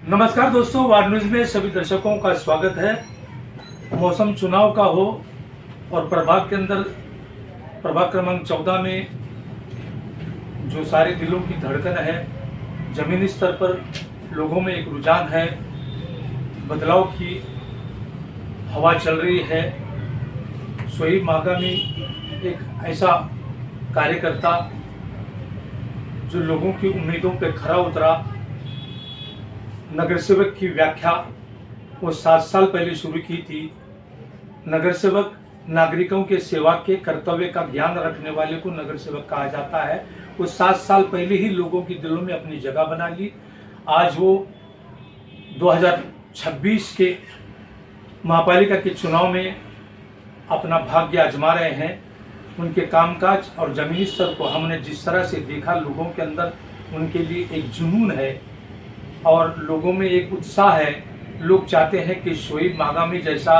नमस्कार दोस्तों, ward news में सभी दर्शकों का स्वागत है। मौसम चुनाव का हो और प्रभाग के अंदर प्रभाग क्रमांक 14 में जो सारे दिलों की धड़कन है, जमीनी स्तर पर लोगों में एक रुझान है, बदलाव की हवा चल रही है। सोई मागामी एक ऐसा कार्यकर्ता जो लोगों की उम्मीदों पर खरा उतरा। नगर सेवक की व्याख्या वो 7 साल पहले शुरू की थी। नगर सेवक नागरिकों के सेवा के कर्तव्य का ज्ञान रखने वाले को नगर सेवक कहा जाता है। वो 7 साल पहले ही लोगों के दिलों में अपनी जगह बना ली। आज वो 2026 के महापालिका के चुनाव में अपना भाग्य आजमा रहे हैं। उनके कामकाज और जमीनी स्तर को हमने जिस तरह से देखा, लोगों के अंदर उनके लिए एक जुनून है और लोगों में एक उत्साह है। लोग चाहते हैं कि शोएब मागामी जैसा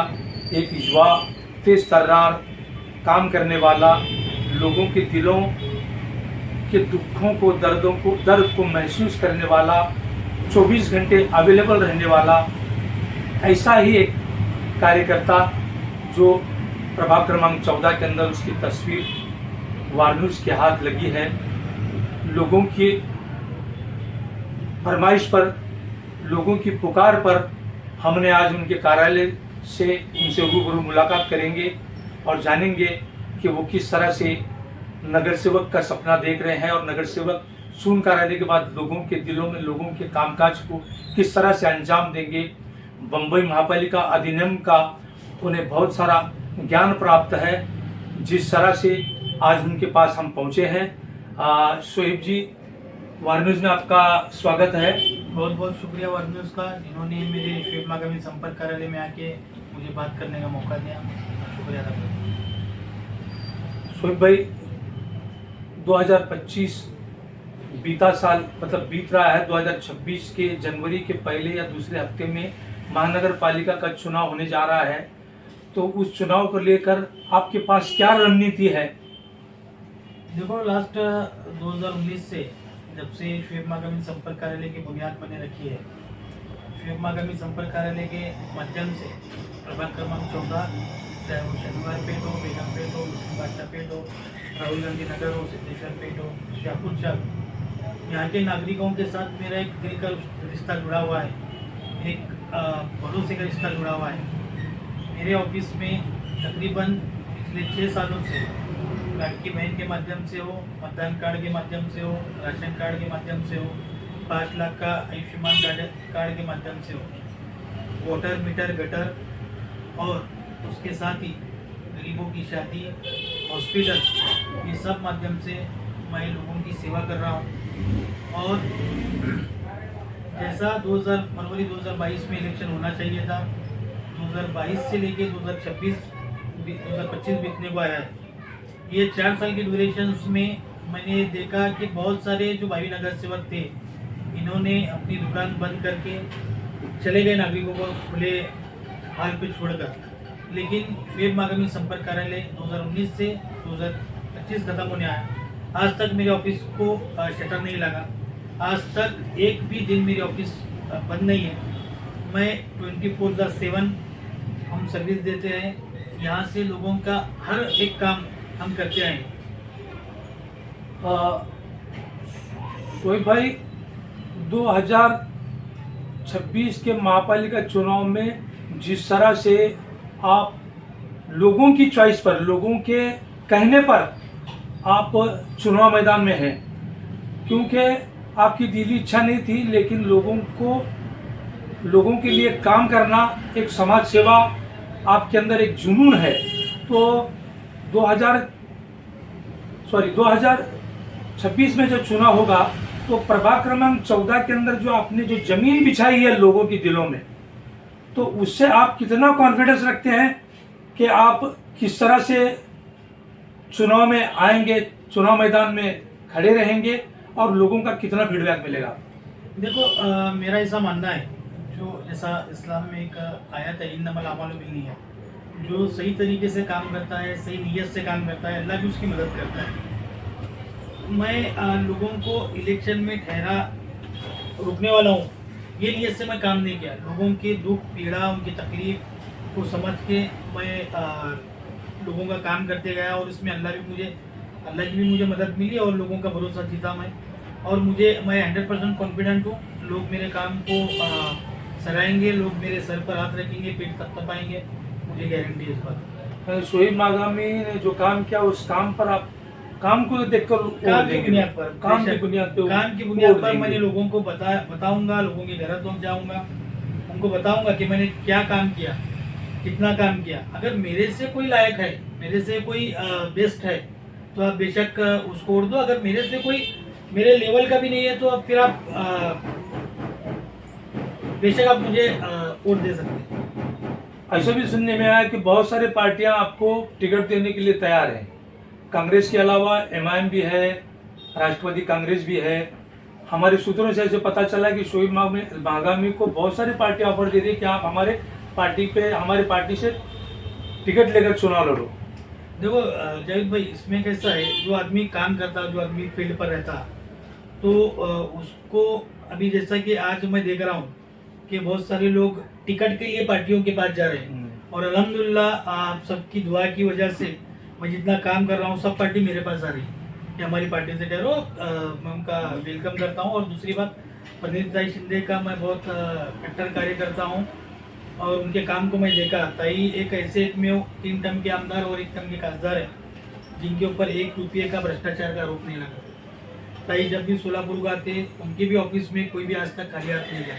एक युवा, तेज तर्रार, काम करने वाला, लोगों के दिलों के दुखों को, दर्द को महसूस करने वाला, 24 घंटे अवेलेबल रहने वाला, ऐसा ही एक कार्यकर्ता जो प्रभाग क्रमांक 14 के अंदर उसकी तस्वीर वार्ड न्यूज के हाथ लगी है। लोगों की फरमाइश पर, लोगों की पुकार पर हमने आज उनके कार्यालय से उनसे रूबरू मुलाकात करेंगे और जानेंगे कि वो किस तरह से नगर सेवक का सपना देख रहे हैं और नगर सेवक चुन कार्यालय के बाद लोगों के दिलों में लोगों के कामकाज को किस तरह से अंजाम देंगे। बम्बई महापालिका अधिनियम का उन्हें बहुत सारा ज्ञान प्राप्त है। जिस तरह से आज उनके पास हम पहुँचे हैं। शोएब जी, वार्ड न्यूज में आपका स्वागत है। बहुत बहुत शुक्रिया वार्ड न्यूज का, जिन्होंने मेरे शोएब मागामी संपर्क कार्यालय में आके मुझे बात करने का मौका दिया। शुक्रिया अदा करता हूं। शोएब भाई, 2025 बीता साल मतलब बीत रहा है। 2026 के जनवरी के पहले या दूसरे हफ्ते में महानगर पालिका का चुनाव होने जा रहा है, तो उस चुनाव को लेकर आपके पास क्या रणनीति है? देखो, लास्ट 2019 से जब से शोएब मागामी संपर्क कार्यालय की बुनियाद बने रखी है, शोएब मागामी संपर्क कार्यालय के माध्यम से प्रभाग क्रमांक 14, चाहे वो शनिवार पेट हो, बेगम पेट हो, मुस्लिम बादशाह पेट हो, राहुल गांधी नगर हो, सिद्धेश्वर पेट हो, शाहपुर चक, यहाँ के नागरिकों के साथ मेरा एक दिल का रिश्ता जुड़ा हुआ है, एक भरोसे का रिश्ता जुड़ा हुआ है। मेरे ऑफिस में तकरीबन पिछले 6 सालों से लड़की बहन के माध्यम से हो, मतदान कार्ड के माध्यम से हो, राशन कार्ड के माध्यम से हो, 5 लाख का आयुष्मान कार्ड के माध्यम से हो, वाटर मीटर, गटर और उसके साथ ही गरीबों की शादी, हॉस्पिटल, ये सब माध्यम से मैं लोगों की सेवा कर रहा हूँ। और जैसा फरवरी 2022 में इलेक्शन होना चाहिए था, 2022 से लेके 2025 बीतने को आया है। ये 4 साल के ड्यूरेशंस में मैंने देखा कि बहुत सारे जो भावी नगर सेवक थे, इन्होंने अपनी दुकान बंद करके चले गए नागरिकों को खुले हाल पे छोड़कर। लेकिन शोएब मागामी संपर्क कार्यालय 2019 से 2025 खत्म होने आया, आज तक मेरे ऑफिस को शटर नहीं लगा। आज तक एक भी दिन मेरी ऑफिस बंद नहीं है। मैं 24/7 हम सर्विस देते हैं। यहाँ से लोगों का हर एक काम हम करते हैं। शोएब भाई, 2026 के महापालिका चुनाव में जिस तरह से आप लोगों की चॉइस पर, लोगों के कहने पर आप चुनाव मैदान में हैं, क्योंकि आपकी दिली इच्छा नहीं थी, लेकिन लोगों के लिए काम करना, एक समाज सेवा आपके अंदर एक जुनून है। तो 2026 में जो चुनाव होगा, तो प्रभाग क्रमांक 14 के अंदर जो आपने जो जमीन बिछाई है लोगों के दिलों में, तो उससे आप कितना कॉन्फिडेंस रखते हैं कि आप किस तरह से चुनाव में आएंगे, चुनाव मैदान में खड़े रहेंगे और लोगों का कितना फीडबैक मिलेगा? देखो, मेरा ऐसा मानना है, जो जैसा इस्लाम में एक आयत है, इन्नमल अमालु बिन्नियत, जो सही तरीके से काम करता है, सही नीयत से काम करता है, अल्लाह भी उसकी मदद करता है। मैं लोगों को इलेक्शन में ठहरा रुकने वाला हूँ ये नीयत से मैं काम नहीं किया। लोगों के दुख पीड़ा, उनकी तकलीफ को समझ के मैं लोगों का काम करते गया और इसमें अल्लाह की भी मुझे मदद मिली और लोगों का भरोसा जीता मैं। और मैं 100% कॉन्फिडेंट हूँ। लोग मेरे काम को सराहेंगे, लोग मेरे सर पर हाथ रखेंगे, पीठ थपथपाएंगे, मुझे गारंटी है इस बात। शोएब मागामी ने जो काम किया उस काम पर आप काम को देखकर काम की बुनियाद पर काम की बुनियाद पे काम की बुनियाद पर मैंने लोगों को बताऊंगा, लोगों के घर तक जाऊंगा, उनको बताऊंगा कि मैंने क्या काम किया, कितना काम किया। अगर मेरे से कोई लायक है, मेरे से कोई बेस्ट है तो आप बेशक उसको वोट दो। अगर मेरे से कोई मेरे लेवल का भी नहीं है तो अब फिर आप बेशक आप मुझे वोट दे सकते हैं। ऐसा भी सुनने में आया कि बहुत सारी पार्टियां आपको टिकट देने के लिए तैयार हैं। कांग्रेस के अलावा एमआईएम भी है, राष्ट्रवादी कांग्रेस भी है। हमारे सूत्रों से ऐसे पता चला कि शोएब मागामी को बहुत सारी पार्टियां ऑफर दे रही है कि आप हमारे पार्टी से टिकट लेकर चुनाव लड़ो। देखो जावेद भाई, इसमें कैसा है, जो आदमी काम करता, जो आदमी फील्ड पर रहता, तो उसको अभी जैसा कि आज मैं देख रहा हूँ कि बहुत सारे लोग टिकट के लिए पार्टियों के पास जा रहे हैं और अल्हम्दुलिल्लाह आप सबकी दुआ की वजह से मैं जितना काम कर रहा हूँ सब पार्टी मेरे पास आ रही है कि हमारी पार्टी से ठहरो। मैं उनका वेलकम करता हूँ। और दूसरी बात, प्रणीत शिंदे का मैं बहुत कट्टर कार्यकर्ता हूँ और उनके काम को मैं देखा। ताई एक ऐसे एकमेव 3 टर्म के आमदार और 1 टर्म के खासदार है जिनके ऊपर 1 रुपये का भ्रष्टाचार का आरोप नहीं लगा। ताई जब भी सोलापुर को आते, उनके भी ऑफिस में कोई भी आज तक खाली हाथ नहीं गया,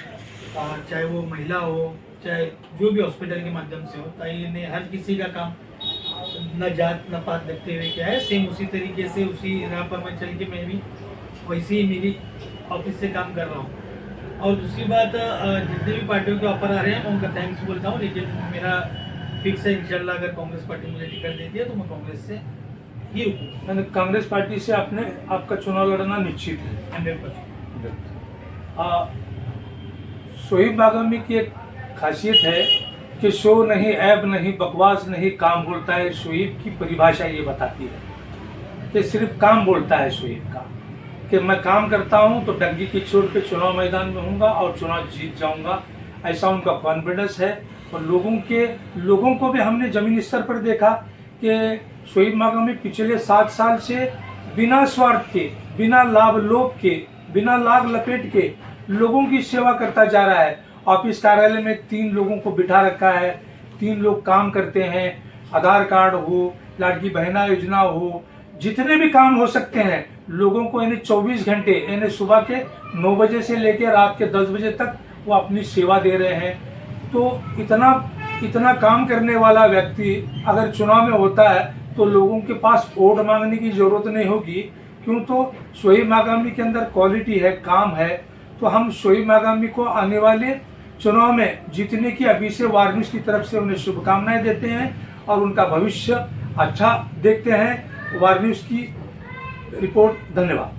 चाहे वो महिला हो, चाहे जो भी हॉस्पिटल के माध्यम से हो। ताई ने हर किसी का काम न जात न पात देखते हुए किया है। सेम उसी तरीके से उसी राह पर मैं चल के मैं भी वैसे ही मेरी ऑफिस से काम कर रहा हूँ। और दूसरी बात, जितने भी पार्टियों के ऑफर आ रहे हैं मैं उनका थैंक्स बोलता हूँ, लेकिन मेरा फिक्स है इंशाल्लाह अगर कांग्रेस पार्टी मुझे टिकट देती है तो मैं कांग्रेस से ही रुकूँ। कांग्रेस पार्टी से आपका चुनाव लड़ना निश्चित है 100%। शोएब मागामी की एक खासियत है कि शो नहीं, ऐब नहीं, बकवास नहीं, काम बोलता है। शोएब की परिभाषा ये बताती है कि सिर्फ काम बोलता है शोएब का, कि मैं काम करता हूं तो डंगी की चोट पे चुनाव मैदान में होऊंगा और चुनाव जीत जाऊंगा, ऐसा उनका कॉन्फिडेंस है। और लोगों को भी हमने जमीनी स्तर पर देखा कि शोएब मागामी पिछले 7 साल से बिना स्वार्थ के, बिना लाभ लोभ के, बिना लाग लपेट के लोगों की सेवा करता जा रहा है। ऑफिस कार्यालय में 3 लोगों को बिठा रखा है, 3 लोग काम करते हैं। आधार कार्ड हो, लाड़की बहना योजना हो, जितने भी काम हो सकते हैं लोगों को इन्हें 24 घंटे, इन्हें सुबह के 9 बजे से लेकर रात के 10 बजे तक वो अपनी सेवा दे रहे हैं। तो इतना काम करने वाला व्यक्ति अगर चुनाव में होता है तो लोगों के पास वोट मांगने की जरूरत नहीं होगी। क्यों? तो शोएब मागामी के अंदर क्वालिटी है, काम है। तो हम शोएब मागामी को आने वाले चुनाव में जीतने की अभी से वार न्यूज़ की तरफ से उन्हें शुभकामनाएं देते हैं और उनका भविष्य अच्छा देखते हैं। वार न्यूज़ की रिपोर्ट, धन्यवाद।